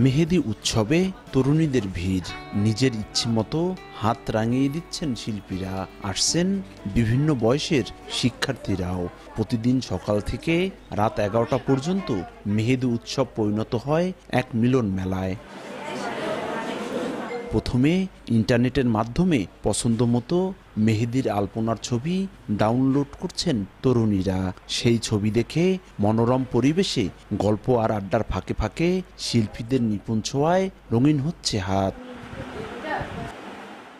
মেহেদি উৎসবে তরুণীদের ভিড়, নিজের ইচ্ছে মতো হাত রাঙিয়ে দিচ্ছেন শিল্পীরা। আসছেন বিভিন্ন বয়সের শিক্ষার্থীরাও। প্রতিদিন সকাল থেকে রাত 11টা পর্যন্ত মেহেদি উৎসব পরিণত হয় এক মিলন মেলায়। প্রথমে ইন্টারনেটের মাধ্যমে পছন্দমতো মেহেদির আলপনার ছবি ডাউনলোড করছেন তরুণীরা। সেই ছবি দেখে মনোরম পরিবেশে গল্প আর আড্ডার ফাঁকে ফাঁকে শিল্পীদের নিপুণ ছোঁয়ায় রঙিন হচ্ছে হাত।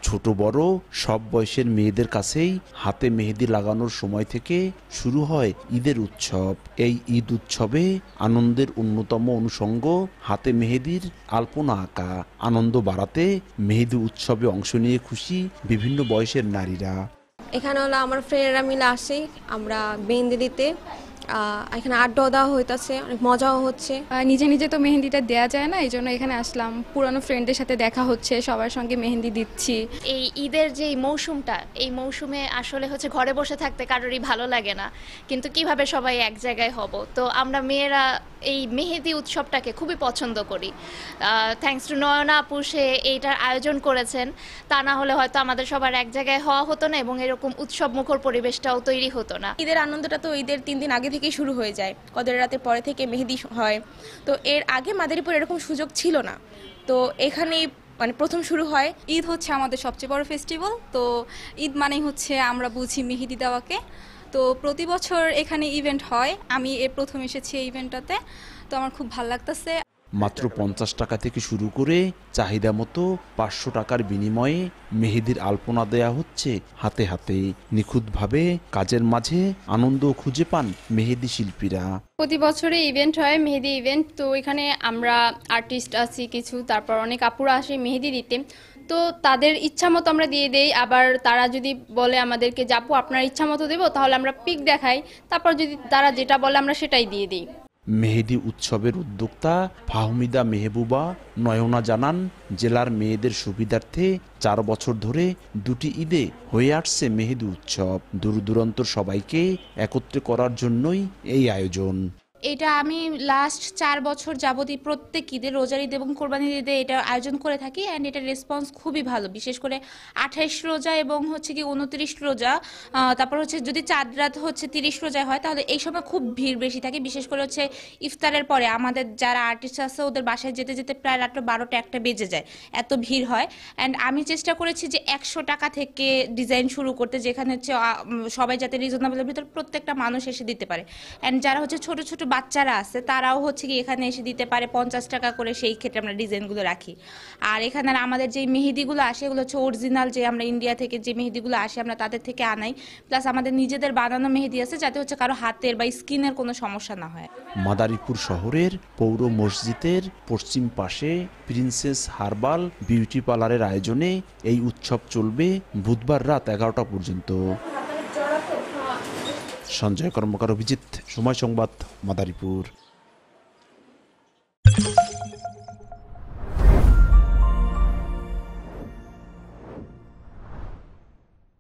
ছোট বড় সব বয়সের মেয়েদের কাছেই হাতে মেহেদি লাগানোর সময় থেকে শুরু হয় ঈদের উৎসব। এই ঈদ উৎসবে আনন্দের অন্যতম অনুষঙ্গ হাতে মেহেদির আলপনা আঁকা। আনন্দ বাড়াতে মেহেদি উৎসবে অংশ নিয়ে খুশি বিভিন্ন বয়সের নারীরা। এখানে হলো আমার ফ্রেন্ডরা মিলে আসি, আমরা মেহেন্দি দিতে। এখানে আড্ডাও দেওয়া হইতেছে, অনেক মজাও হচ্ছে। নিজে নিজে তো মেহেন্দিটা দেওয়া যায় না, এই জন্য এখানে আসলাম। পুরানো ফ্রেন্ডদের সাথে দেখা হচ্ছে, সবার সঙ্গে মেহেন্দি দিচ্ছি। এই ঈদের যে মৌসুমটা, এই মৌসুমে আসলে হচ্ছে ঘরে বসে থাকতে কারোরই ভালো লাগে না, কিন্তু কিভাবে সবাই এক জায়গায় হব। তো আমরা মেয়েরা এই মেহেদি উৎসবটাকে খুবই পছন্দ করি। থ্যাঙ্কস টু নয়না আপু, সে এইটার আয়োজন করেছেন। তা না হলে হয়তো আমাদের সবার এক জায়গায় হওয়া হতো না এবং এরকম উৎসব মুখর পরিবেশটাও তৈরি হতো না। ঈদের আনন্দটা তো ঈদের 3 দিন আগে থেকেই শুরু হয়ে যায়। কদরের রাতের পরে থেকে মেহেদি হয়। তো এর আগে মাদারীপুর এরকম সুযোগ ছিল না, তো এখানেই প্রথম শুরু হয়। ঈদ হচ্ছে আমাদের সবচেয়ে বড় ফেস্টিভ্যাল। তো ঈদ মানেই হচ্ছে আমরা বুঝি মেহেদি দেওয়াকে। তো প্রতি বছর এখানে ইভেন্ট হয়, আমি প্রথম এসেছি এই ইভেন্টটাতে, তো আমার খুব ভালো লাগতেছে। মাত্র 50 টাকা থেকে শুরু করে চাহিদা মতো 500 টাকার বিনিময়ে মেহেদির আলপনা দেয়া হচ্ছে হাতে হাতে। নিখুঁতভাবে কাজের মাঝে আনন্দ খুঁজে পান মেহেদি শিল্পীরা। প্রতি বছরে ইভেন্ট হয়, মেহেদি ইভেন্ট। তো এখানে আমরা আর্টিস্ট আছি কিছু, তারপর অনেক আপুরা আসে মেহেদি দিতে। তো তাদের ইচ্ছা মতো আমরা দিয়ে দেই। আবার তারা যদি বলে আমাদেরকে যে আপু আপনার ইচ্ছা মতো দেবো, তাহলে আমরা পিক দেখাই। তারপর যদি তারা যেটা বলে আমরা সেটাই দিয়ে দিই। মেহেদি উৎসবের উদ্যোক্তা ফাহমিদা মেহবুবা নয়না জানান, জেলার মেয়েদের সুবিধার্থে 4 বছর ধরে 2টি ঈদে হয়ে আসছে মেহেদি উৎসব। দূর দূরান্তর সবাইকে একত্রে করার জন্যই এই আয়োজন। এটা আমি লাস্ট 4 বছর যাবতীয় প্রত্যেক ঈদে, রোজার ঈদ এবং কোরবানির ঈদে এটা আয়োজন করে থাকি। অ্যান্ড এটার রেসপন্স খুবই ভালো, বিশেষ করে 28 রোজা এবং হচ্ছে কি 29 রোজা, তারপর হচ্ছে যদি চাঁদ রাত হচ্ছে 30 রোজা হয়, তাহলে এই সময় খুব ভিড় বেশি থাকে। বিশেষ করে হচ্ছে ইফতারের পরে আমাদের যারা আর্টিস্ট আছে ওদের বাসায় যেতে যেতে প্রায় রাত 12টা 1টা বেজে যায়, এত ভিড় হয়। অ্যান্ড আমি চেষ্টা করেছি যে 100 টাকা থেকে ডিজাইন শুরু করতে, যেখানে হচ্ছে সবাই যাতে রিজনেবলের ভিতর প্রত্যেকটা মানুষ এসে দিতে পারে। অ্যান্ড যারা হচ্ছে ছোট ছোট বাচ্চারা আছে তারাও হচ্ছে কি এখানে এসে দিতে পারে 50 টাকা করে। সেই ক্ষেত্রে আমরা ডিজাইনগুলো রাখি। আর এখানে আমাদের যে মেহেদিগুলো আসে এগুলো হচ্ছে অরিজিনাল, যে আমরা ইন্ডিয়া থেকে যে মেহেদিগুলো আসে আমরা তাদের থেকে আনাই। প্লাস আমাদের নিজেদের বানানো মেহেদি আছে, যাতে হচ্ছে কারো হাতের বা স্কিনের কোনো সমস্যা না হয়। মাদারীপুর শহরের পৌর মসজিদের পশ্চিম পাশে প্রিন্সেস হার্বাল বিউটি পার্লারের আয়োজনে এই উৎসব চলবে বুধবার রাত 11টা পর্যন্ত। সঞ্জয় কর্মকার, অভিজিৎ, সময় সংবাদ, মাদারীপুর।